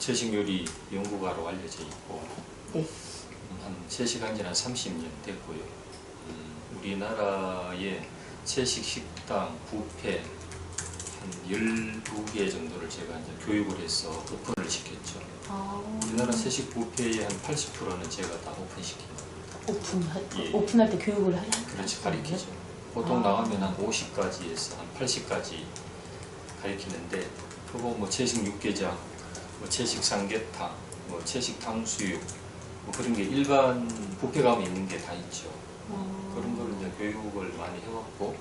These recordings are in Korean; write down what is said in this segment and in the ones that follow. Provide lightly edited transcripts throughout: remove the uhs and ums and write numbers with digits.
채식 요리 연구가로 알려져 있고 네. 한 채식한 지는 30년 됐고요. 우리나라의 채식 식당, 뷔페 한 12개 정도를 제가 이제 교육을 해서 오픈을 시켰죠. 우리나라 채식 뷔페의 한 80%는 제가 다 오픈시킨 겁니다. 오픈할 때 교육을 하냐? 그렇지, 가르치죠. 보통 나가면 한 50가지에서 한 80가지 가르치는데, 그거 뭐 채식 육개장, 뭐 채식 삼계탕, 뭐 채식 탕수육, 뭐 그런 게 일반 뷔페 가면 있는 게 다 있죠. 그런 거를 이제 교육을 많이 해왔고,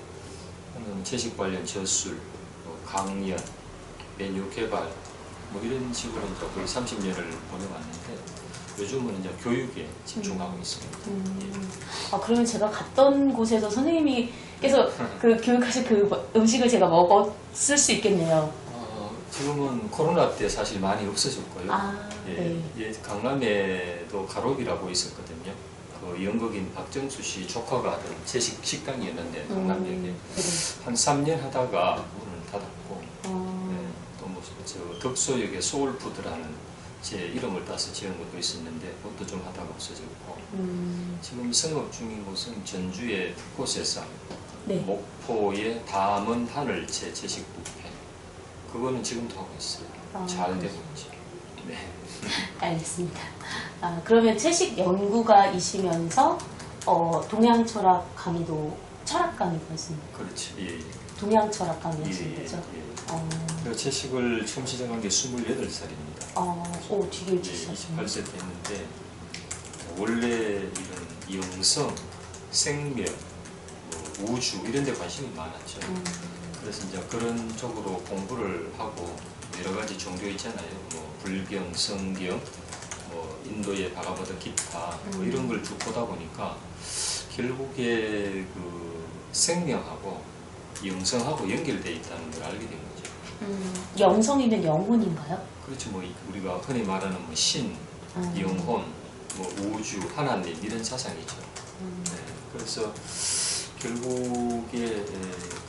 채식 관련 저술, 뭐 강연, 메뉴 개발, 뭐 이런 식으로 이제 거의 30년을 보내왔는데, 요즘은 이제 교육에 집중하고 있습니다. 그러면 제가 갔던 곳에서 선생님께서 그 교육하신 그 음식을 제가 먹었을 수 있겠네요. 지금은 코로나 때 사실 많이 없어졌고요. 네. 강남에도 가로비라고 있었거든요. 그 연극인 박정수 씨 조카가 하던 채식 식당이었는데, 강남역에 한 3년 하다가 문을 닫았고, 또 뭐 저 덕소역에 소울푸드라는 제 이름을 따서 지은 것도 있었는데, 그것도 좀 하다가 없어졌고, 지금 성업 중인 곳은 전주의 국고세상, 네. 목포의 담은 하늘채 채식 뷔페, 그거는 지금도 하고 있어요. 잘 되고 있죠. 네. 알겠습니다. 그러면 채식 연구가이시면서 동양 철학 강의도 철학 강의 말씀입니다. 그렇지. 예. 동양 철학 강의 하시는 거죠? 채식을 처음 시작한 게 28살입니다. 되게 일찍 시작하셨네요. 28세 됐는데, 원래 이런 영성, 생명, 뭐 우주 이런 데 관심이 많았죠. 그래서 이제 그런 쪽으로 공부를 하고, 여러 가지 종교 있잖아요. 뭐 불경, 성경, 뭐 인도의 바가바다 기타, 뭐 이런 걸 쭉 보다 보니까 결국에 그 생명하고 영성하고 연결되어 있다는 걸 알게 된 거죠. 영성이면 영혼인가요? 그렇죠. 뭐 우리가 흔히 말하는 뭐 신, 영혼, 뭐 우주, 하나님 이런 사상이죠. 네. 그래서 결국에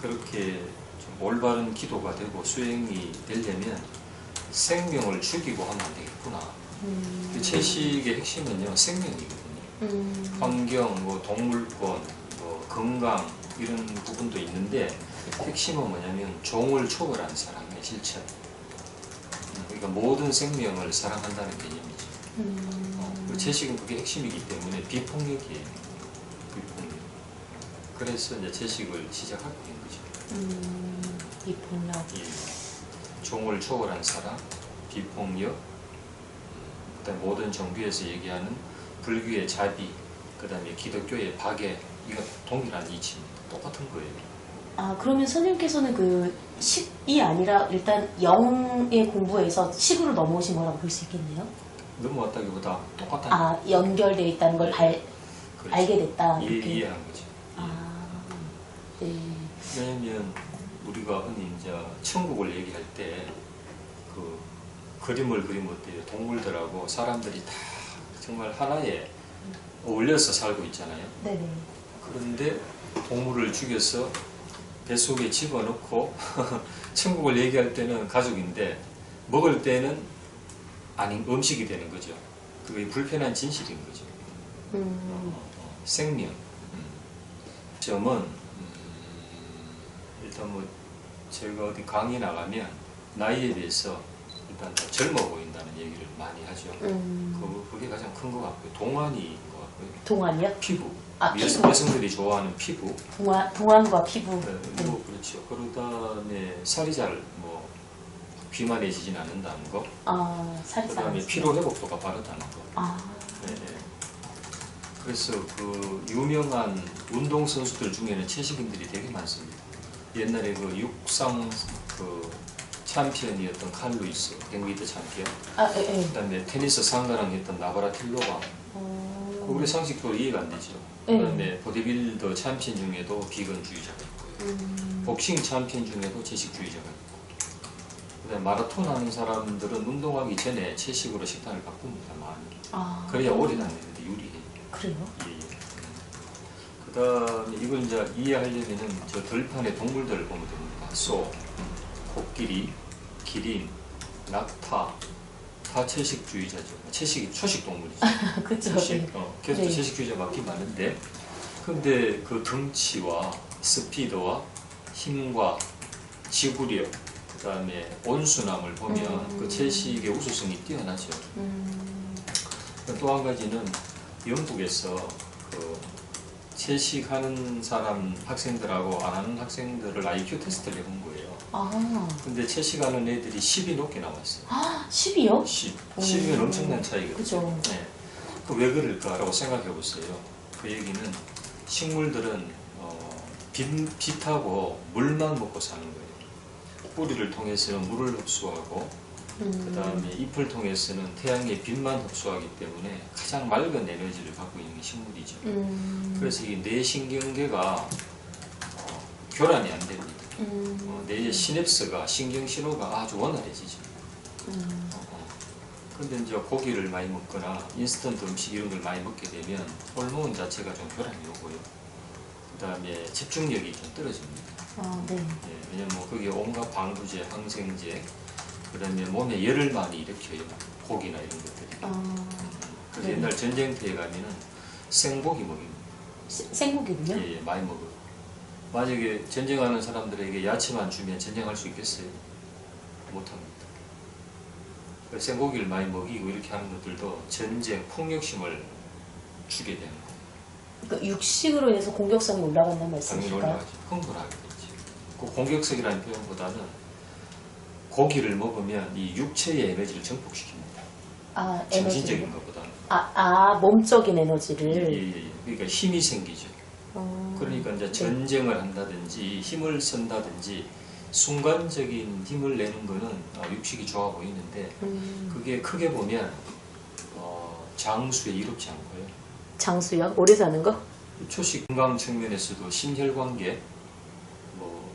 그렇게 좀 올바른 기도가 되고 수행이 되려면 생명을 죽이고 하면 안 되겠구나. 채식의 핵심은요, 생명이거든요. 환경, 뭐 동물권, 뭐 건강 이런 부분도 있는데, 핵심은 뭐냐면 종을 초월한 사랑의 실천. 그러니까 모든 생명을 사랑한다는 개념이죠. 채식은 그게 핵심이기 때문에 비폭력이에요. 비폭력. 그래서 이제 채식을 시작하게 된 거죠. 비폭력. 예. 종을 초월한 사랑, 비폭력, 그다음 모든 종교에서 얘기하는 불교의 자비, 그다음에 기독교의 박애, 이거 동일한 이치입니다. 똑같은 거예요. 그러면 선생님께서는 그 식이 아니라 일단 영의 공부에서 식으로 넘어오신 거라고 볼 수 있겠네요? 넘어왔다기보다 똑같은. 연결되어 있다는 걸 알게 됐다. 이렇게. 이해한 거죠. 네. 왜냐면 우리가 흔히 이제 천국을 얘기할 때 그 그림을 그리면 어때요? 동물들하고 사람들이 다 정말 하나에 어울려서 살고 있잖아요. 네네. 그런데 동물을 죽여서 뱃속에 집어넣고 천국을 얘기할 때는 가족인데, 먹을 때는 아닌 음식이 되는 거죠. 그게 불편한 진실인 거죠. 생명. 점은 일단 뭐 제가 어디 강의 나가면 나이에 비해서 일단 더 젊어 보인다는 얘기를 많이 하죠. 그게 가장 큰 것 같고요. 동안인 것 같고요. 동안이요? 피부. 피부. 여성들이 좋아하는 피부. 동안과 피부. 네, 뭐 그렇죠. 그다음에 살이 잘 뭐 비만해지진 않는다는 거. 살이 그다음에 피로 회복도가 빠르다는 거. 네. 그래서 그 유명한 운동 선수들 중에는 채식인들이 되게 많습니다. 옛날에 그 육상 그 챔피언이었던 칼 루이스, 100m 챔피언. 그다음에 테니스 상가랑 했던 나바라틸로바. 우리 상식도 이해가 안 되죠. 그다음에 보디빌더 챔피언 중에도 비건주의자가 있고요. 복싱 챔피언 중에도 채식주의자가 있고. 그다음에 마라톤 하는 사람들은 운동하기 전에 채식으로 식단을 바꿉니다. 많이. 그래야 오래 다니는데 유리해요. 그래요? 예. 그다음에 이걸 이제 이해하려면은 저 들판의 동물들을 보면 됩니다. 소, 코끼리, 기린, 낙타, 다 채식주의자죠. 채식이 초식 동물이죠. 그쵸. 초식. 네. 계속 네. 채식주의자 맞긴 맞는데, 근데 그 덩치와 스피드와 힘과 지구력, 그 다음에 온순함을 보면 그 채식의 우수성이 뛰어나죠. 또 한 가지는 영국에서 그 채식하는 사람 학생들하고 안 하는 학생들을 IQ 테스트를 해본 거예요. 아, 근데 채식하는 애들이 10이 높게 나왔어요. 10이요? 10이면 엄청난 차이거든요. 그죠. 네. 그 왜 그럴까라고 생각해 보세요. 그 얘기는 식물들은 빛하고 물만 먹고 사는 거예요. 뿌리를 통해서는 물을 흡수하고 그 다음에 잎을 통해서는 태양의 빛만 흡수하기 때문에 가장 맑은 에너지를 갖고 있는 게 식물이죠. 그래서 이 뇌신경계가 교란이 안 됩니다. 뇌의 시냅스가 신경 신호가 아주 원활해지죠. 근데 이제 고기를 많이 먹거나 인스턴트 음식 이런 걸 많이 먹게 되면 호르몬 자체가 좀 교란이 오고요. 그 다음에 집중력이 좀 떨어집니다. 네. 예, 왜냐면 거기에 온갖 방부제, 항생제, 그 다음에 몸에 열을 많이 일으켜요. 고기나 이런 것들이. 그래서 네. 옛날 전쟁터에 가면은 생고기 먹입니다. 생고기군요? 예, 많이 먹어요. 만약에 전쟁하는 사람들에게 야채만 주면 전쟁할 수 있겠어요? 못합니다. 그래서 생고기를 많이 먹이고 이렇게 하는 것들도 전쟁, 폭력심을 주게 되는 거예요. 그러니까 육식으로 인해서 공격성이 올라간다는 당연히 말씀이실까요? 올라가죠. 흥분하게 되죠. 그 공격성이라는 표현보다는 고기를 먹으면 이 육체의 에너지를 증폭시킵니다. 아, 정신적인 에너지. 것보다는. 몸적인 에너지를. 예. 그러니까 힘이 생기죠. 그러니까 이제 전쟁을 한다든지 힘을 쓴다든지 순간적인 힘을 내는 거는 육식이 좋아 보이는데 그게 크게 보면 장수에 이롭지 않고요. 장수요? 오래 사는 거? 초식 건강 측면에서도 심혈관계 뭐라고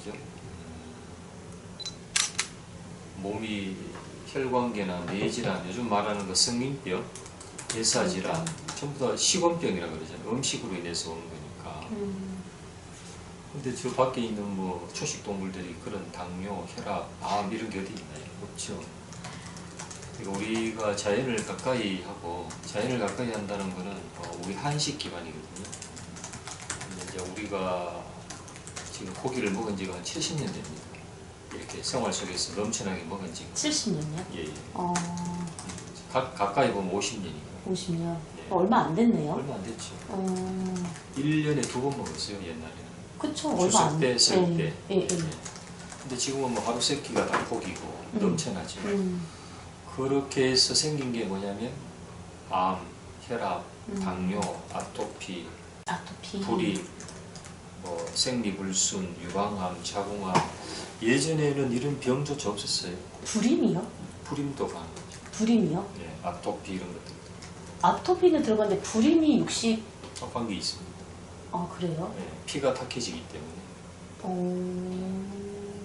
그러죠? 몸이 혈관계나 뇌질환, 요즘 말하는 거 성인병, 대사질환, 전부 다 식원병이라고 그러잖아요. 음식으로 인해서 오는 거니까. 근데 저 밖에 있는 뭐 초식 동물들이 그런 당뇨, 혈압, 암 이런 게 어디 있나요? 없죠. 그러니까 우리가 자연을 가까이 하고 자연을 가까이 한다는 거는 우리 한식 기반이거든요. 근데 이제 우리가 지금 고기를 먹은 지가 한 70년 됩니다. 이렇게 생활 속에서 넘쳐나게 먹은 지가. 70년요? 예. 가까이 가까이 보면 50년이고. 50년. 예. 얼마 안 됐네요. 얼마 안 됐죠. 1년에 2번 먹었어요, 옛날에는. 그쵸, 얼마 추석 안 때, 설 때. 예. 근데 지금은 뭐 하루 세 끼가 다 고기고 넘쳐나죠. 그렇게 해서 생긴 게 뭐냐면 암, 혈압, 당뇨, 아토피, 불이, 뭐 생리불순, 유방암, 자궁암. 예전에는 이런 병조차 없었어요. 불임이요? 불임도 가는 거죠. 불임이요? 예, 아토피 이런 것들. 아토피는 들어갔는데 불임이 육식. 확한 게 있습니다. 그래요? 예, 피가 탁해지기 때문에.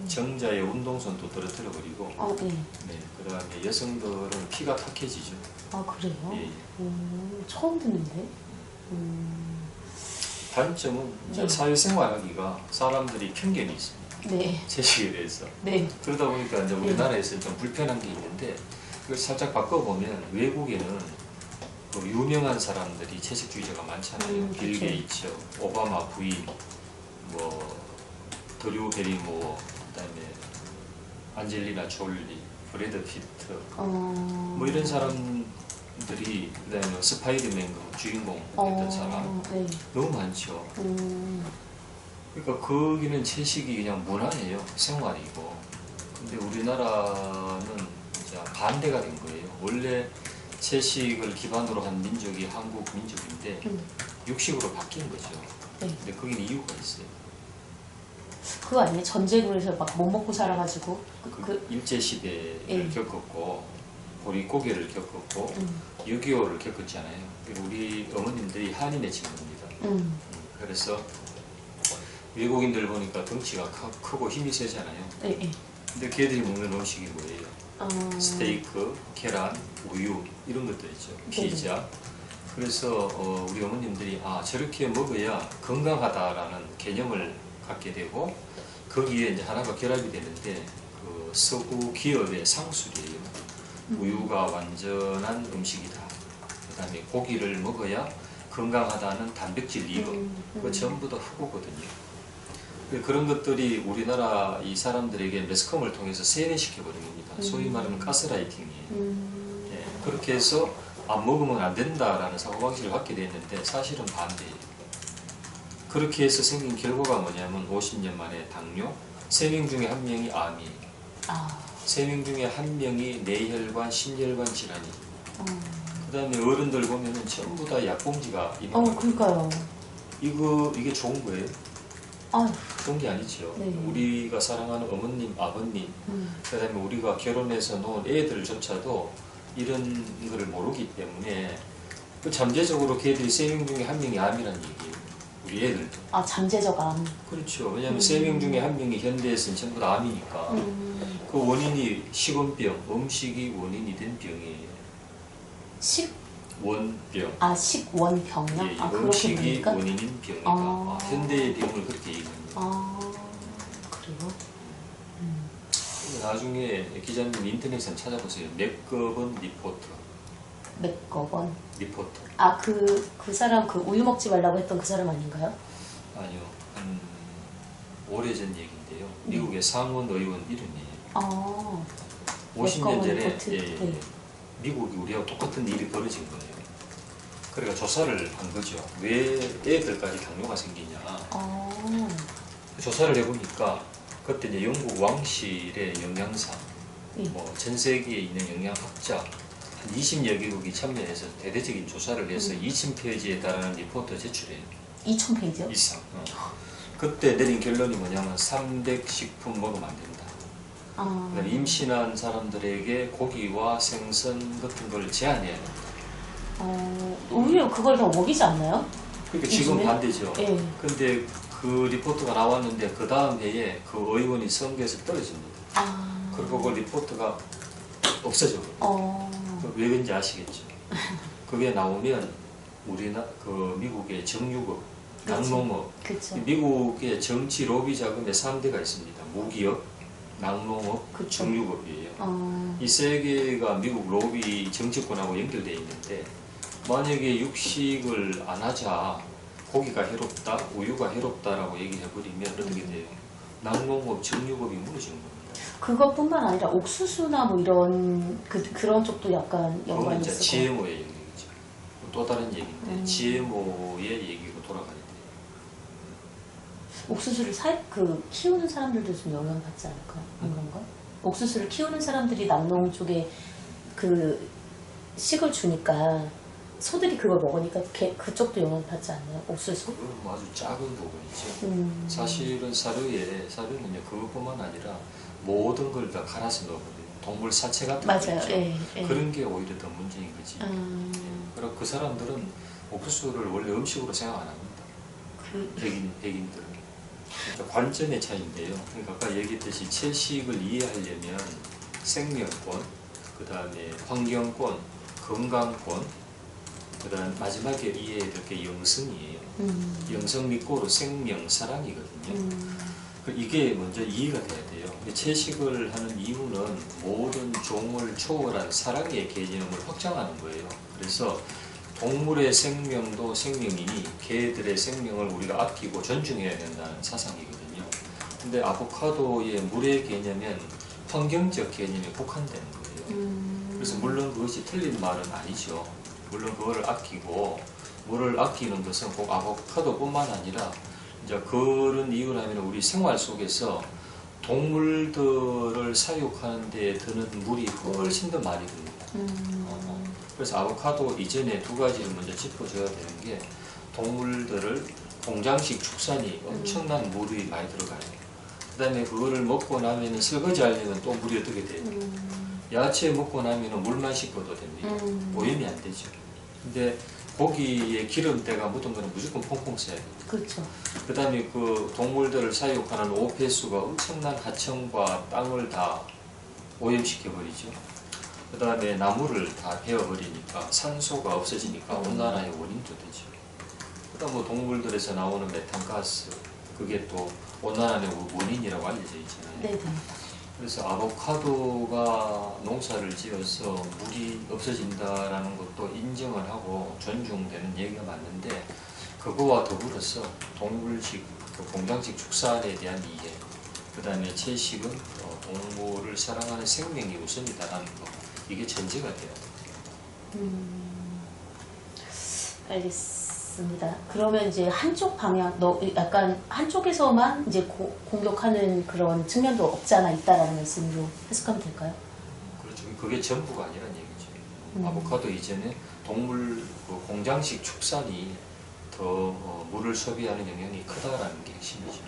정자의 운동선도 떨어뜨려 버리고. 네. 네, 그 다음에 여성들은 피가 탁해지죠. 그래요? 예. 처음 듣는데. 단점은 이제 네. 사회생활하기가 사람들이 편견이 있습니다. 네. 채식에 대해서. 네. 그러다 보니까 이제 우리나라에서 좀 불편한 게 있는데 그걸 살짝 바꿔보면 외국에는 그 유명한 사람들이 채식주의자가 많잖아요. 빌 그쵸. 게이츠, 오바마 부인, 뭐 드류 베리모, 그다음에 안젤리나 졸리, 브래드 피트, 뭐 이런 사람들이 그다음에 스파이더맨 그 주인공 했던 사람 네. 너무 많죠. 그러니까 거기는 채식이 그냥 문화예요, 생활이고. 근데 우리나라는 이제 반대가 된 거예요. 원래 채식을 기반으로 한 민족이 한국 민족인데 육식으로 바뀐 거죠. 네. 근데 거기는 이유가 있어요. 그거 아니에요? 전쟁으로 해서 막 못 먹고 살아가지고. 일제시대를 예. 겪었고 보릿고개를 겪었고 6.25를 겪었잖아요. 그리고 우리 어머님들이 한인의 친구입니다. 그래서 외국인들 보니까 덩치가 크고 힘이 세잖아요. 네. 근데 걔들이 먹는 음식이 뭐예요? 스테이크, 계란, 우유 이런 것들 있죠. 피자. 그래서 우리 어머님들이 저렇게 먹어야 건강하다라는 개념을 갖게 되고 거기에 이제 하나가 결합이 되는데 그 서구 기업의 상술이에요. 우유가 완전한 음식이다. 그 다음에 고기를 먹어야 건강하다는 단백질 이거 그거 전부 다 흑우거든요. 그런 것들이 우리나라 이 사람들에게 매스컴을 통해서 세뇌시켜버린 겁니다. 소위 말하는 가스라이팅이에요. 예, 그렇게 해서 안 먹으면 안 된다라는 사고방식을 갖게 됐는데 사실은 반대예요. 그렇게 해서 생긴 결과가 뭐냐면 50년 만에 당뇨, 3명 중에 1명이 암이에요. 3명 중에 1명이 뇌혈관, 심혈관 질환이. 그 다음에 어른들 보면은 전부 다 약봉지가 이만한 그러니까요. 이게 좋은 거예요? 아유. 좋은 게 아니죠. 네. 우리가 사랑하는 어머님, 아버님, 그 다음에 우리가 결혼해서 놓은 애들조차도 이런 거를 모르기 때문에 그 잠재적으로 걔들이 3명 중에 1명이 암이라는 얘기예요. 우리 애들도. 잠재적 암. 그렇죠. 왜냐하면 3명 중에 1명이 현대에서는 전부 다 암이니까. 그 원인이 식원병, 음식이 원인이 된 병이에요. 원병. 식원병이요? 예, 그렇게 음식이 보니까? 원인인 병이다. 현대의 병을 그렇게 얘기합니다. 그래요? 나중에 기자님 인터넷에 찾아보세요. 맥거번 리포터. 맥거번. 리포터. 그 사람 우유 먹지 말라고 했던 그 사람 아닌가요? 아니요. 한 오래전 얘기인데요. 미국의 상원 의원 이름이에요. 50년 전에 네. 미국이 우리하고 똑같은 일이 벌어진 거예요. 그러니까 조사를 한 거죠. 왜 애들까지 당뇨가 생기냐. 조사를 해보니까 그때 이제 영국 왕실의 영양사, 전 세계에 있는 영양학자 한 20여 개국이 참여해서 대대적인 조사를 해서 2000페이지에 달하는 리포트 제출해요. 2000페이지요? 이상. 그때 내린 결론이 뭐냐면 300식품 먹으면 안 된다. 그러니까 임신한 사람들에게 고기와 생선 같은 걸 제한해야 된다. 오히려 그걸 더 먹이지 않나요? 그러니까 지금 요즘에? 반대죠. 예. 근데 그 리포트가 나왔는데 그 다음 해에 그 의원이 선거에서 떨어집니다. 그리고 그 리포트가 없어져요. 왜 그런지 아시겠죠? 그게 나오면 그 미국의 정유업, 낙농업, 미국의 정치 로비 자금의 3대가 있습니다. 무기업, 낙농업, 정유업이에요. 이 세 개가 미국 로비 정치권하고 연결되어 있는데 만약에 육식을 안 하자 고기가 해롭다, 우유가 해롭다라고 얘기해버리면 어떻게 돼요? 낙농업, 정유업이 무너지는 겁니다. 그것뿐만 아니라 옥수수나 뭐 이런 그런 쪽도 약간 연관이 있을 거예요. GMO의 영역이죠. 또 다른 얘기인데 GMO의 얘기로 돌아가야 돼요. 옥수수를 키우는 사람들도 좀 영향을 받지 않을까요? 안 그런가? 옥수수를 키우는 사람들이 낙농 쪽에 그 식을 주니까 소들이 그걸 먹으니까 그쪽도 영향을 받지 않나요? 옥수수? 그건 아주 작은 부분이죠. 사실은 사료는 그것뿐만 아니라 모든 걸 다 갈아서 넣거든요. 동물 사체 같은 거 있죠. 그런 게 오히려 더 문제인 거지. 그리고 그 사람들은 옥수수를 원래 음식으로 생각 안 합니다. 백인들은. 그러니까 관점의 차이인데요. 그러니까 아까 얘기했듯이 채식을 이해하려면 생명권, 그 다음에 환경권, 건강권, 그 다음 마지막에 이해해야 될 게 영성이에요. 영성 믿고로 생명, 사랑이거든요. 이게 먼저 이해가 돼야 돼요. 채식을 하는 이유는 모든 종을 초월한 사랑의 개념을 확장하는 거예요. 그래서 동물의 생명도 생명이니 개들의 생명을 우리가 아끼고 존중해야 된다는 사상이거든요. 근데 아보카도의 물의 개념은 환경적 개념에 국한되는 거예요. 그래서 물론 그것이 틀린 말은 아니죠. 물론 그거를 아끼고 물을 아끼는 것은 꼭 아보카도뿐만 아니라 이제 그런 이유라면 우리 생활 속에서 동물들을 사육하는 데 드는 물이 훨씬 더 많이 듭니다. 그래서 아보카도 이전에 두 가지를 먼저 짚어줘야 되는 게 동물들을 공장식 축산이 엄청난 물이 많이 들어가요. 그 다음에 그거를 먹고 나면 설거지 하려면 또 물이 어떻게 돼요? 야채 먹고 나면 물만 씻어도 됩니다. 오염이 안 되죠. 근데 고기에 기름때가 묻은 거는 무조건 퐁퐁 써야 돼요. 그렇죠. 그 다음에 그 동물들을 사육하는 오폐수가 엄청난 하천과 땅을 다 오염시켜버리죠. 그 다음에 나무를 다 베어버리니까 산소가 없어지니까 온난화의 원인도 되죠. 그 다음 뭐 동물들에서 나오는 메탄가스, 그게 또 온난화의 원인이라고 알려져 있잖아요. 네네. 그래서 아보카도가 농사를 지어서 물이 없어진다라는 것도 인정을 하고 존중되는 얘기가 맞는데 그거와 더불어서 동물식, 공장식 축산에 대한 이해, 그 다음에 채식은 동물을 사랑하는 생명이 우선이다라는 거, 이게 전제가 돼요. 알겠습니다. 그러면 이제 한쪽 방향, 약간 한쪽에서만 이제 공격하는 그런 측면도 없지 않아 있다라는 말씀으로 해석하면 될까요? 그렇죠. 그게 전부가 아니란 얘기죠. 아보카도 이전에 동물 공장식 축산이 더 물을 소비하는 영향이 크다라는 게 핵심이죠.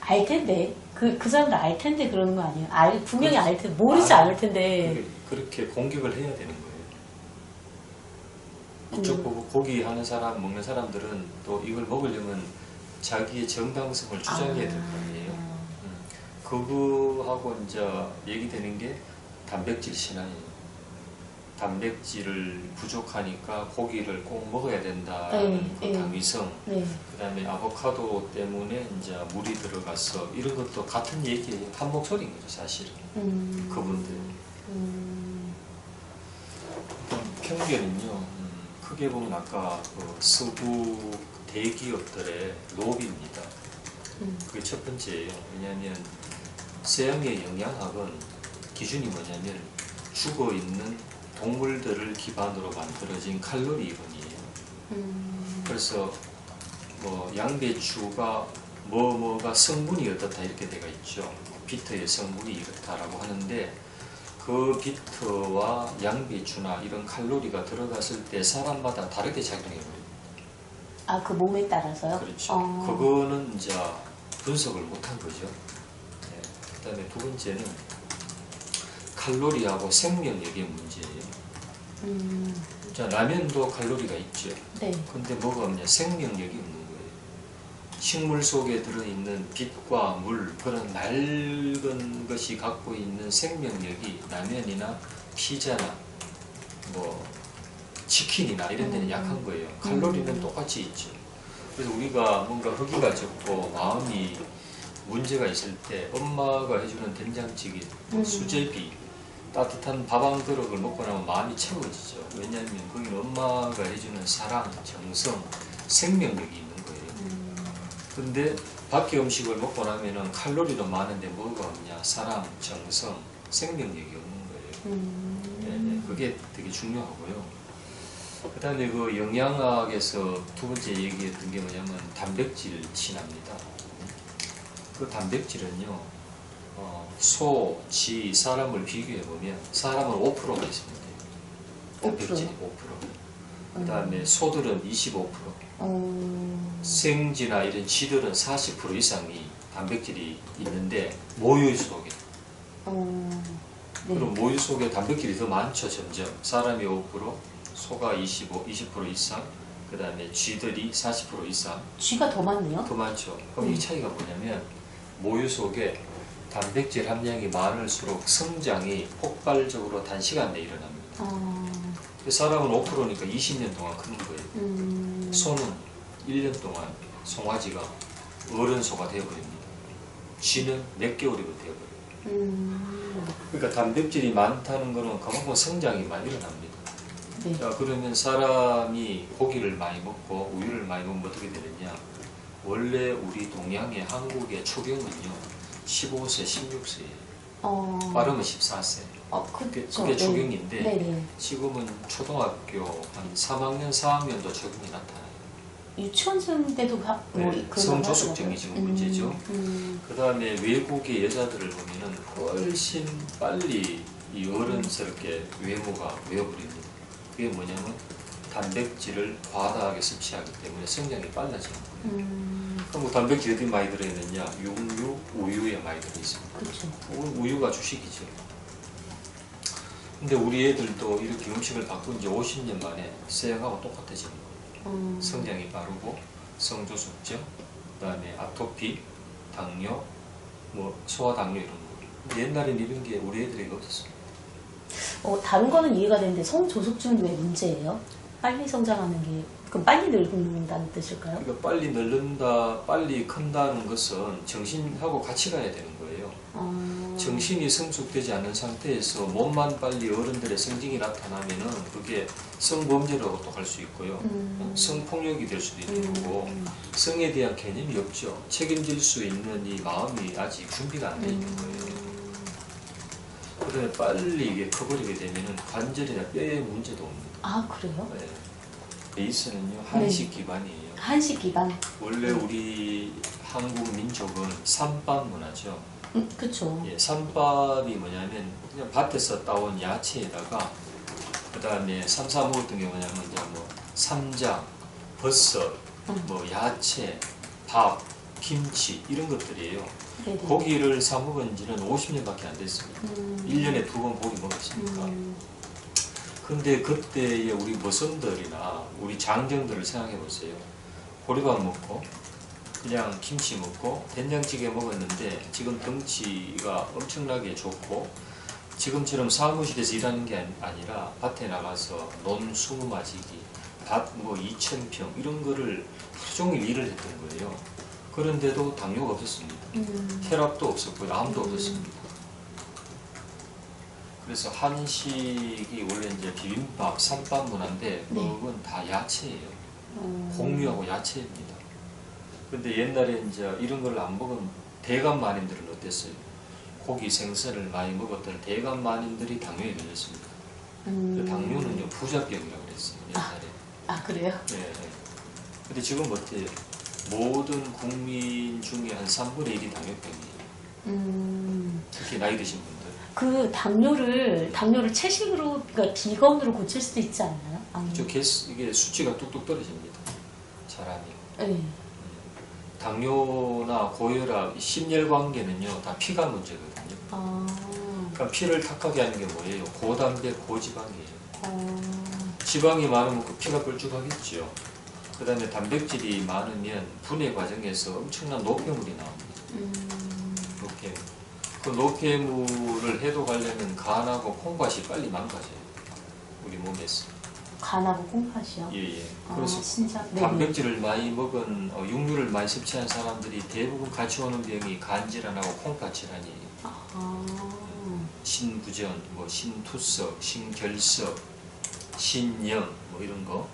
알 텐데 그 사람들 알 텐데 그러는 거 아니에요? 분명히 알 텐데 모르지 않을 텐데 그렇게 공격을 해야 되는 거예요. 이쪽 보고 고기 하는 사람, 먹는 사람들은 또 이걸 먹으려면 자기의 정당성을 주장해야 될 거 아니에요. 그거하고 이제 얘기되는 게 단백질 신앙이에요. 단백질을 부족하니까 고기를 꼭 먹어야 된다는 그 당위성, 그 다음에 아보카도 때문에 이제 물이 들어가서 이런 것도 같은 얘기예요. 한 목소리인 거죠, 사실은. 그분들. 편견은요, 크게 보면 아까 그 서구 대기업들의 로비입니다. 그게 첫 번째예요. 왜냐하면 서양의 영양학은 기준이 뭐냐면 죽어있는 동물들을 기반으로 만들어진 칼로리 이론이에요. 그래서 뭐 양배추가 뭐가 성분이 어떻다 이렇게 되어 있죠. 비트의 성분이 이렇다라고 하는데 그 비트와 양배추나 이런 칼로리가 들어갔을 때 사람마다 다르게 작용해버립니다. 아, 그 몸에 따라서요? 그렇죠. 그거는 이제 분석을 못한 거죠. 네. 그 다음에 두 번째는 칼로리하고 생명력의 문제예요. 자, 라면도 칼로리가 있죠. 네. 근데 뭐가 없냐? 생명력이 없는 거예요. 식물 속에 들어있는 빛과 물, 그런 맑은 것이 갖고 있는 생명력이 라면이나 피자나 뭐 치킨이나 이런 데는 약한 거예요. 칼로리는 똑같이 있죠. 그래서 우리가 뭔가 허기가 적고 마음이 문제가 있을 때 엄마가 해주는 된장찌개, 수제비, 따뜻한 밥 한 그릇을 먹고 나면 마음이 채워지죠. 왜냐하면 거기는 엄마가 해주는 사랑, 정성, 생명력이 있는 거예요. 근데 밖에 음식을 먹고 나면은 칼로리도 많은데 뭐가 없냐? 사랑, 정성, 생명력이 없는 거예요. 네, 그게 되게 중요하고요. 그 다음에 그 영양학에서 두 번째 얘기했던 게 뭐냐면 단백질 친합니다. 그 단백질은요, 소, 쥐, 사람을 비교해보면 사람은 5%가 있습니다. 단백질이 5%. 그 다음에 소들은 25%. 생쥐나 이런 쥐들은 40% 이상이 단백질이 있는데 모유 속에. 네. 그럼 모유 속에 단백질이 더 많죠, 점점. 사람이 5%, 소가 20% 이상, 그 다음에 쥐들이 40% 이상. 쥐가 더 많네요? 더 많죠. 그럼 이 차이가 뭐냐면 모유 속에 단백질 함량이 많을수록 성장이 폭발적으로 단시간 내에 일어납니다. 사람은 5%니까 20년 동안 크는 거예요. 소는 1년 동안 송아지가 어른소가 되어버립니다. 쥐는 몇 개월이고 되어버려요. 그러니까 단백질이 많다는 것은 그만큼 성장이 많이 일어납니다. 네. 자, 그러면 사람이 고기를 많이 먹고 우유를 많이 먹으면 어떻게 되느냐? 원래 우리 동양의 한국의 초경은요 15세, 16세예요. 빠르면 14세. 그게 초경인데 네네. 지금은 초등학교 한 3학년, 4학년도 적응이 나타나요. 유치원생 때도 네, 성조숙증이 지금 문제죠. 그 다음에 외국의 여자들을 보면은 훨씬 빨리 이 어른스럽게 외모가 되어버립니다. 그게 뭐냐면 단백질을 과다하게 섭취하기 때문에 성장이 빨라지는 거예요. 그럼 단백질이 어디 많이 들어있느냐? 육류, 우유에 많이 들어있습니다. 그렇죠. 우유가 주식이죠. 근데 우리 애들도 이렇게 음식을 바꾼 지 50년 만에 서양하고 똑같아지는 거예요. 성장이 빠르고 성조숙증, 그 다음에 아토피, 당뇨, 뭐 소아당뇨 이런 거. 옛날엔 이런 게 우리 애들에게 없었어요. 다른 거는 이해가 되는데 성조숙증도 왜 문제예요? 빨리 성장하는 게 그럼 빨리 늙는다는 뜻일까요? 그러니까 빨리 늙는다, 빨리 큰다는 것은 정신하고 같이 가야 되는 거예요. 정신이 성숙되지 않은 상태에서 몸만 빨리 어른들의 성징이 나타나면은 그게 성범죄로 또 갈 수 있고요. 성폭력이 될 수도 있는 거고 성에 대한 개념이 없죠. 책임질 수 있는 이 마음이 아직 준비가 안 돼 있는 거예요. 그래 빨리 이게 커버리게 되면은 관절이나 뼈의 문제도 옵니다. 아, 그래요? 네. 베이스는요 한식 기반이에요. 한식 기반. 원래 우리 한국 민족은 삼밥 문화죠. 그쵸. 예, 삼밥이 뭐냐면 그냥 밭에서 따온 야채에다가 그 다음에 삼사 먹었던 게 뭐냐면 이제 뭐 삼장, 버섯, 뭐 야채, 밥, 김치 이런 것들이에요. 네네. 고기를 사 먹은 지는 50년밖에 안 됐습니다. 1년에 2번 고기 먹었으니까. 근데 그때의 우리 머슴들이나 우리 장정들을 생각해 보세요. 보리밥 먹고 그냥 김치 먹고 된장찌개 먹었는데 지금 덩치가 엄청나게 좋고 지금처럼 사무실에서 일하는 게 아니라 밭에 나가서 논수 맞이기, 밭 뭐 2,000평 이런 거를 하루 종일 일을 했던 거예요. 그런데도 당뇨가 없었습니다. 혈압도 없었고 암도 없었습니다. 그래서 한식이 원래 이제 비빔밥, 삼밥 문화인데 그건 다 야채예요. 곡류하고 야채입니다. 근데 옛날에 이제 이런 걸 안 먹은 대감 만인들은 어땠어요? 고기 생선을 많이 먹었던 대감 만인들이 당뇨에 걸렸습니다. 당뇨는요 부작병이라고 그랬어요 옛날에. 아, 그래요? 네. 근데 지금 어때요? 모든 국민 중에 한 3분의 1이 당뇨병이에요. 특히 나이 드신 분들. 그 당뇨를 채식으로, 그러니까 비건으로 고칠 수도 있지 않나요? 그렇죠. 이게 수치가 뚝뚝 떨어집니다. 사람이. 네. 당뇨나 고혈압, 심혈관계는요 다 피가 문제거든요. 그러니까 피를 탁하게 하는 게 뭐예요? 고단백, 고지방이에요. 지방이 많으면 그 피가 뻘쭉하겠죠. 그 다음에 단백질이 많으면 분해 과정에서 엄청난 노폐물이 나옵니다. 노폐물. 그 노폐물을 해독하려면 간하고 콩팥이 빨리 망가져요. 우리 몸에서. 간하고 콩팥이요? 예. 그래서 진짜? 단백질을 많이 먹은 육류를 많이 섭취한 사람들이 대부분 같이 오는 병이 간질환하고 콩팥질환이에요. 신부전, 뭐 신투석, 신결석, 신염 뭐 이런 거.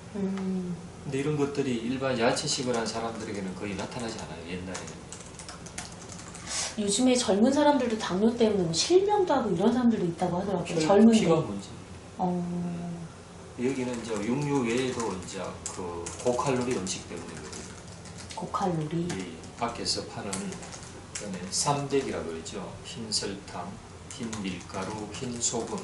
근데 이런 것들이 일반 야채식을 한 사람들에게는 거의 나타나지 않아요. 옛날에는. 요즘에 젊은 사람들도 당뇨 때문에 실명도 하고 이런 사람들도 있다고 하더라고요. 젊은데. 피가 문제. 여기는 이제 육류 외에도 이제 그 고칼로리 음식 때문이거든요. 고칼로리. 예, 밖에서 파는 그다음에 삼백이라고 그러죠. 흰 설탕, 흰 밀가루, 흰 소금.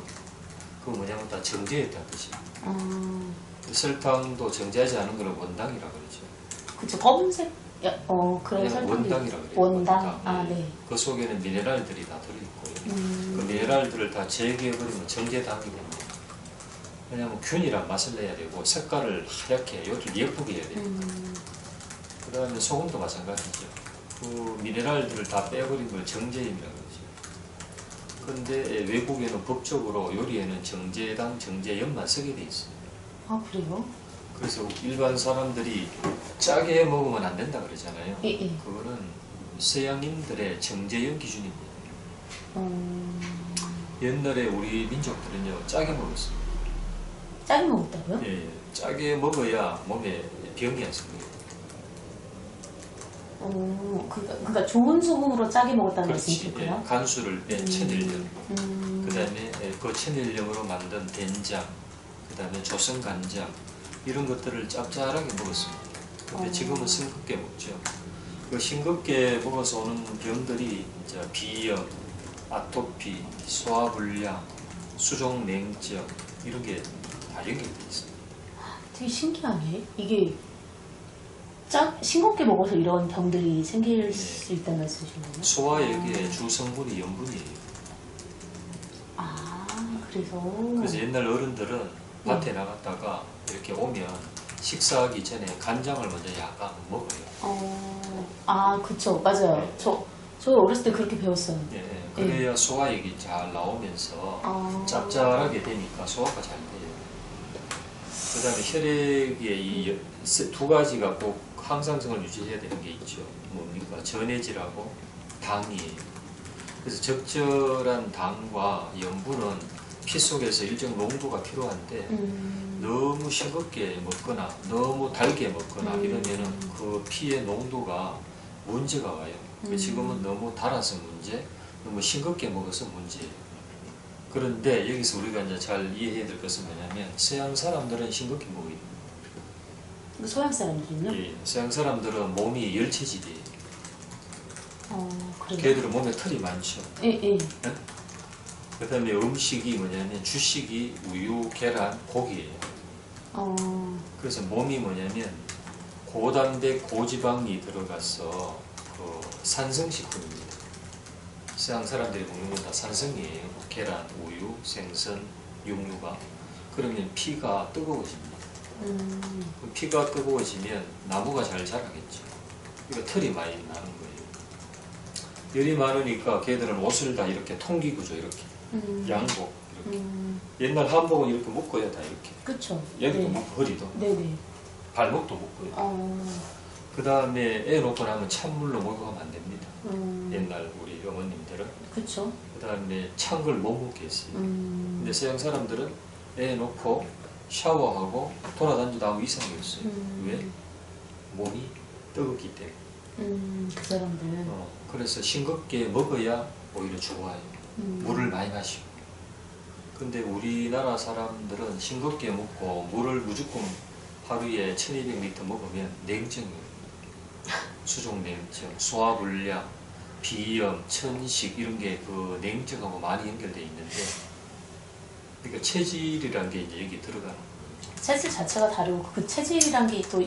그거 뭐냐면 다 정제했다는 뜻이에요. 설탕도 정제하지 않은 거를 원당이라고 그러죠. 그쵸, 검은색, 그런 설탕. 원당이라고 그래요. 원당. 아, 네. 그 속에는 미네랄들이 다 들어있고요. 그 미네랄들을 다 제거해버리면 정제당이 됩니다. 왜냐하면 균이란 맛을 내야 되고 색깔을 하얗게 요를 예쁘게 해야 됩니다. 그 다음에 소금도 마찬가지죠. 그 미네랄들을 다 빼버린 걸 정제임이라고 그러죠. 그런데 외국에는 법적으로 요리에는 정제당, 정제염만 쓰게 돼 있어요. 아, 그래요? 그래서 일반 사람들이 짜게 먹으면 안 된다 그러잖아요. 예. 그거는 서양인들의 정제염 기준입니다. 옛날에 우리 민족들은요 짜게 먹었어요. 짜게 먹었다고요? 예, 짜게 먹어야 몸에 병이 안 생겨요. 그러니까 좋은 소금으로 짜게 먹었다는 그렇지. 말씀이실까요? 예, 간수를 뺀 천일염. 그 다음에 그 천일염으로 만든 된장, 그 다음에 조선간장 이런 것들을 짭짤하게 먹었습니다. 근데 지금은 싱겁게 먹죠. 그 싱겁게 먹어서 오는 병들이 이제 비염, 아토피, 소화불량, 수족냉증 이런 게 다 연결돼 있습니다. 되게 신기하네. 이게 싱겁게 먹어서 이런 병들이 생길 수 있다는 말씀이신가요? 소화액의 주 성분이 염분이에요. 아, 그래서. 그래서 옛날 어른들은 밭에 나갔다가 이렇게 오면 식사하기 전에 간장을 먼저 약간 먹어요. 그쵸. 맞아요. 네. 저 어렸을 때 그렇게 배웠어요. 네, 그래야 소화액이 잘 나오면서 짭짤하게 되니까 소화가 잘 돼요. 그 다음에 혈액의 이 두 가지가 꼭 항상성을 유지해야 되는 게 있죠. 뭡니까? 전해질하고 당이에요. 그래서 적절한 당과 염분은 피 속에서 일정 농도가 필요한데 너무 싱겁게 먹거나 너무 달게 먹거나 이러면은 그 피의 농도가 문제가 와요. 지금은 너무 달아서 문제, 너무 싱겁게 먹어서 문제예요. 그런데 여기서 우리가 이제 잘 이해해야 될 것은 뭐냐면 서양 사람들은 싱겁게 먹어요. 소양 사람들은요? 예, 서양 사람들은 몸이 열체질이에요. 그래요? 걔들은 몸에 털이 많죠. 예, 예. 그 다음에 음식이 뭐냐면 주식이 우유, 계란, 고기예요. 그래서 몸이 뭐냐면 고단백, 고지방이 들어가서 그 산성식품입니다. 서양 사람들이 먹는 건 다 산성이에요. 계란, 우유, 생선, 육류가. 그러면 피가 뜨거워집니다. 피가 뜨거워지면 나무가 잘 자라겠죠. 그러니까 털이 많이 나는 거예요. 열이 많으니까 걔들은 옷을 다 이렇게 통기구죠. 이렇게. 양복 이렇게. 옛날 한복은 이렇게 묶어요. 다 이렇게. 그쵸. 여기도 네. 묶고 허리도. 네네. 발목도 묶고요. 그 다음에 애 놓고 나면 찬물로 목욕하면 안 됩니다. 옛날 우리 어머님들은. 그쵸. 그 다음에 찬 걸 못 먹겠어요. 근데 서양 사람들은 애 놓고 샤워하고 돌아다니다 하고 이상이 없어요. 왜? 몸이 뜨겁기 때문에. 그 사람들은. 그래서 싱겁게 먹어야 오히려 좋아요. 물을 많이 마시고. 근데 우리나라 사람들은 싱겁게 먹고 물을 무조건 하루에 1200리터 먹으면 냉증이에요. 수족냉증, 소화불량, 비염, 천식 이런 게 그 냉증하고 많이 연결되어 있는데 그러니까 체질이라는 게 이제 여기 들어가는 거예요. 체질 자체가 다르고 그 체질이란 게 또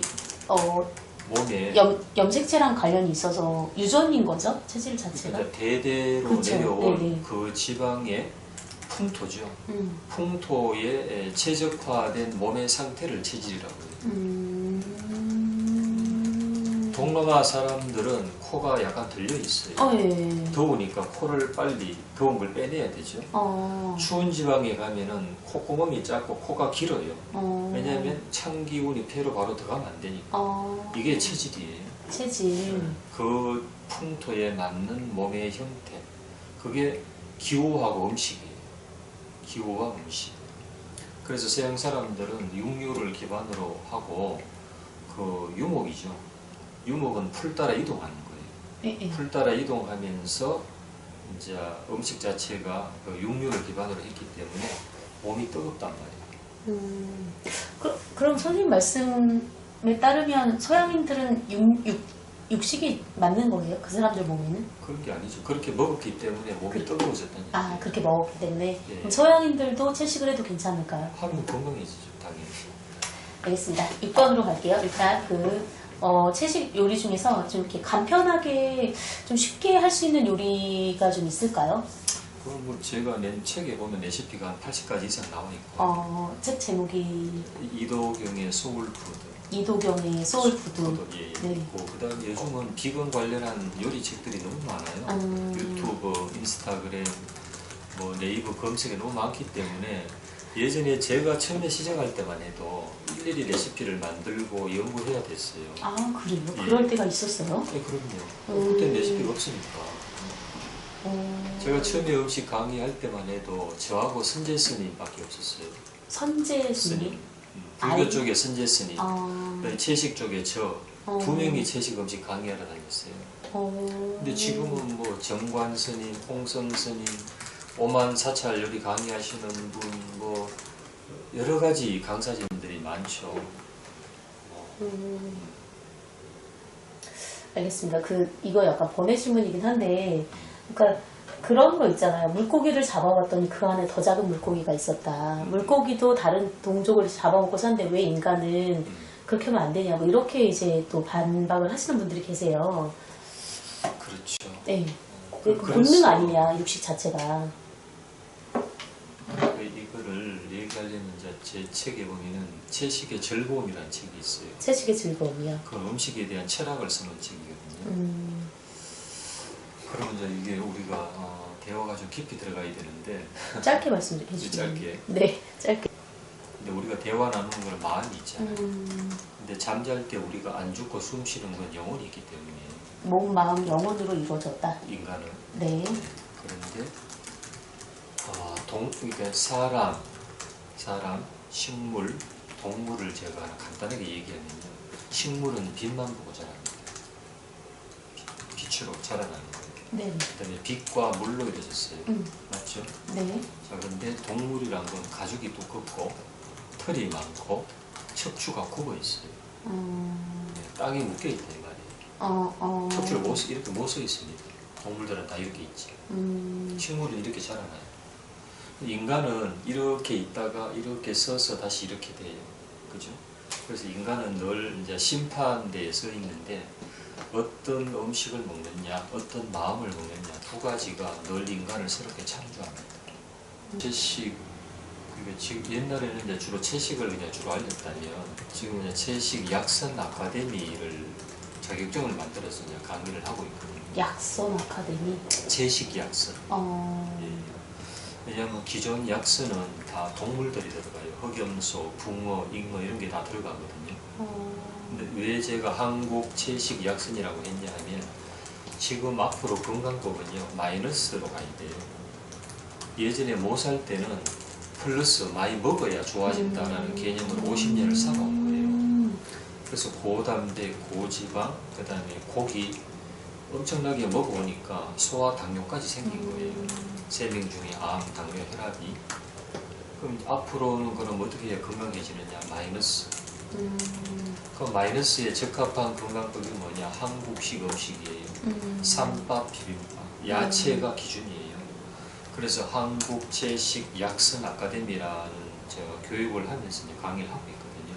몸에 염색체랑 관련이 있어서 유전인 거죠? 체질 자체가? 그러니까 대대로 그쵸. 내려온 네네. 그 지방의 풍토죠. 풍토에 최적화된 몸의 상태를 체질이라고 해요. 동남아 사람들은 코가 약간 들려 있어요. 예. 더우니까 코를 빨리 더운 걸 빼내야 되죠. 추운 지방에 가면은 콧구멍이 작고 코가 길어요. 왜냐하면 찬 기운이 폐로 바로 들어가면 안 되니까. 이게 체질이에요. 체질. 그 풍토에 맞는 몸의 형태. 그게 기후하고 음식이에요. 기후와 음식. 그래서 서양 사람들은 육류를 기반으로 하고 그 유목이죠. 유목은 풀 따라 이동하는 거예요. 예. 풀 따라 이동하면서 이제 음식 자체가 그 육류를 기반으로 했기 때문에 몸이 뜨겁단 말이에요. 그럼 선생님 말씀에 따르면 서양인들은 육식이 맞는 거예요? 그 사람들 몸에는? 그런 게 아니죠. 그렇게 먹었기 때문에 몸이 뜨거워졌다는 얘기죠. 그렇게 먹었기 때문에. 예. 그럼 서양인들도 채식을 해도 괜찮을까요? 하면 건강해지죠, 당연히. 알겠습니다. 6번으로 갈게요. 일단 채식 요리 중에서 좀 이렇게 간편하게 좀 쉽게 할 수 있는 요리가 좀 있을까요? 그건 뭐 제가 낸 책에 보면 레시피가 한 80가지 이상 나와 있고. 책 제목이 이도경의 소울푸드. 이도경의 소울푸드. 예. 네. 있고 그다음에 요즘은 비건 관련한 요리 책들이 너무 많아요. 유튜브, 인스타그램, 뭐 네이버 검색에 너무 많기 때문에 예전에 제가 처음에 시작할 때만 해도 일일이 레시피를 만들고 연구해야 됐어요. 그래요? 예. 그럴 때가 있었어요? 네, 그럼요. 그때는 레시피가 없으니까. 제가 처음에 음식 강의할 때만 해도 저하고 선재 스님밖에 없었어요. 선재 스님? 불교 쪽에 선재 스님, 채식 쪽에 저 두 명이 채식 음식 강의하러 다녔어요. 근데 지금은 뭐 정관 스님, 홍성 스님, 오만 사찰 요리 강의하시는 분, 뭐 여러 가지 강사진들이 많죠. 알겠습니다. 이거 약간 번외 질문이긴 한데, 그러니까 그런 거 있잖아요. 물고기를 잡아봤더니 그 안에 더 작은 물고기가 있었다. 물고기도 다른 동족을 잡아먹고 사는데 왜 인간은 그렇게 하면 안 되냐고 이렇게 이제 또 반박을 하시는 분들이 계세요. 그렇죠. 네. 본능 아니냐, 육식 자체가. 이거를 얘기하려면 제 책에 보면은 채식의 즐거움이라는 책이 있어요. 채식의 즐거움이요. 그 음식에 대한 철학을 쓰는 책이거든요. 그러면 이제 이게 우리가 대화가 좀 깊이 들어가야 되는데 짧게 말씀해 주시면. 짧게. 네, 짧게. 근데 우리가 대화 나누는 건 마음이 있잖아요. 근데 잠잘 때 우리가 안 죽고 숨 쉬는 건 영혼이 있기 때문에 몸, 마음, 영혼으로 이루어졌다. 인간은. 네. 그런데 그러니까 사람, 식물, 동물을 제가 하나 간단하게 얘기하면요. 식물은 빛만 보고 자랍니다. 빛으로 자라나는 거예요. 네. 그다음에 빛과 물로 이루어졌어요. 맞죠? 네. 자, 그런데 동물이란 건 가죽이 두껍고 털이 많고 척추가 굽어 있어요. 네, 땅에 묶여 있다 이 말이에요. 척추를 이렇게 못 서 있습니다. 동물들은 다 이렇게 있지. 식물은 이렇게 자라나요. 인간은 이렇게 있다가 이렇게 서서 다시 이렇게 돼요. 그죠? 그래서 인간은 늘 이제 심판대에 서 있는데 어떤 음식을 먹느냐, 어떤 마음을 먹느냐 두 가지가 늘 인간을 새롭게 창조합니다. 채식, 그러니까 지금 옛날에는 이제 주로 채식을 그냥 주로 알렸다면 지금 이제 채식 약선 아카데미를 자격증을 만들어서 그냥 강의를 하고 있거든요. 약선 아카데미. 채식 약선. 예. 왜냐하면 기존 약선은 다 동물들이 들어가요. 흑염소, 붕어, 잉어 이런 게 다 들어가거든요. 근데 왜 제가 한국 채식 약선이라고 했냐 하면 지금 앞으로 건강법은요 마이너스로 가야 돼요. 예전에 못 살 때는 플러스 많이 먹어야 좋아진다라는 개념으로 50년을 살아온 거예요. 그래서 고단백, 고지방, 그 다음에 고기 엄청나게 먹어보니까 소화 당뇨까지 생긴 거예요. 세명 중에 암, 당뇨, 혈압이. 그럼 앞으로는 그럼 어떻게 해야 건강해지느냐? 마이너스. 그 마이너스에 적합한 건강법이 뭐냐? 한국식 음식이에요. 쌈밥, 비빔밥, 야채가 기준이에요. 그래서 한국 채식 약선 아카데미라는 제가 교육을 하면서 강의를 하고 있거든요.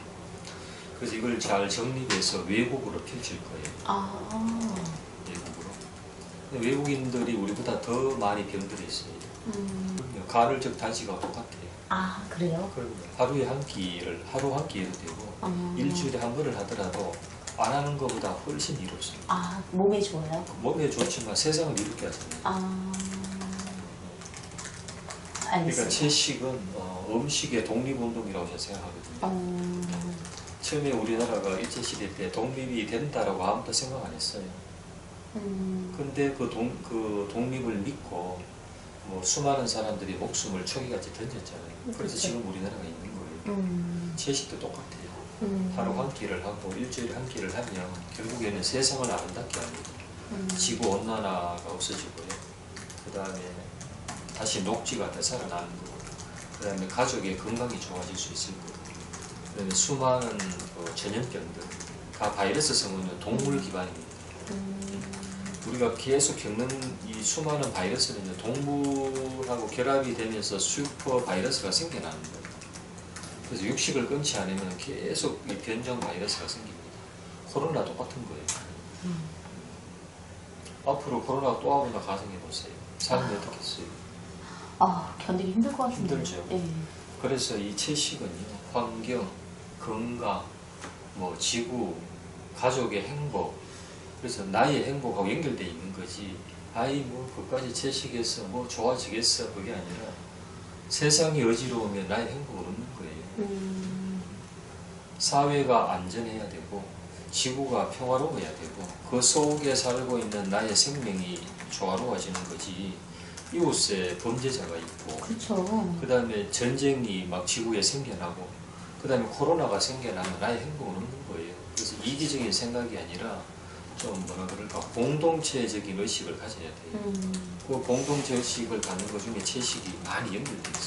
그래서 이걸 잘 정립해서 외국으로 펼칠 거예요. 외국으로. 외국인들이 우리보다 더 많이 병들어 있어요. 간헐적 단식하고 똑같아요. 아, 그래요? 그럼요. 하루에 한 끼를 하루 한 끼 해도 되고 일주일에 한 번을 하더라도 안 하는 것보다 훨씬 이롭습니다. 아, 몸에 좋아요? 몸에 좋지만 세상을 이롭게 하잖아요. 알겠습니다. 그러니까 채식은 음식의 독립운동이라고 저는 생각하거든요. 처음에 우리나라가 일제시대 때 독립이 된다라고 아무도 생각 안 했어요. 근데 그 독립을 믿고 수많은 사람들이 목숨을 초기같이 던졌잖아요. 그래서 그렇죠. 지금 우리나라가 있는 거예요. 채식도 똑같아요. 하루 한 끼를 하고 일주일에 한 끼를 하면 결국에는 세상을 아름답게 합니다. 지구온난화가 없어지고요. 그 다음에 다시 녹지가 되살아나는 거고, 그 다음에 가족의 건강이 좋아질 수 있을 거고, 그 다음에 수많은 전염병들, 다 바이러스 성분은 동물 기반입니다. 우리가 계속 겪는 이 수많은 바이러스는 동물하고 결합이 되면서 슈퍼 바이러스가 생겨나는 거예요. 그래서 육식을 끊지 않으면 계속 이 변종 바이러스가 생깁니다. 코로나 똑같은 거예요. 앞으로 코로나가 또 와보나 가정해 보세요. 삶이 어떻겠어요? 견디기 힘들 것 같은데. 힘들죠. 네. 그래서 이 채식은요, 환경, 건강, 지구, 가족의 행복, 그래서 나의 행복하고 연결되어 있는 거지. 그까지 채식해서 좋아지겠어, 그게 아니라 세상이 어지러우면 나의 행복은 없는 거예요. 사회가 안전해야 되고 지구가 평화로워야 되고 그 속에 살고 있는 나의 생명이 조화로워지는 거지. 이웃에 범죄자가 있고, 그렇죠. 그 다음에 전쟁이 막 지구에 생겨나고, 그 다음에 코로나가 생겨나면 나의 행복은 없는 거예요. 그래서 이기적인 생각이 아니라 좀 공동체적인 의식을 가져야 돼요. 그 공동체 의식을 갖는 것 중에 채식이 많이 연결되어 있어요.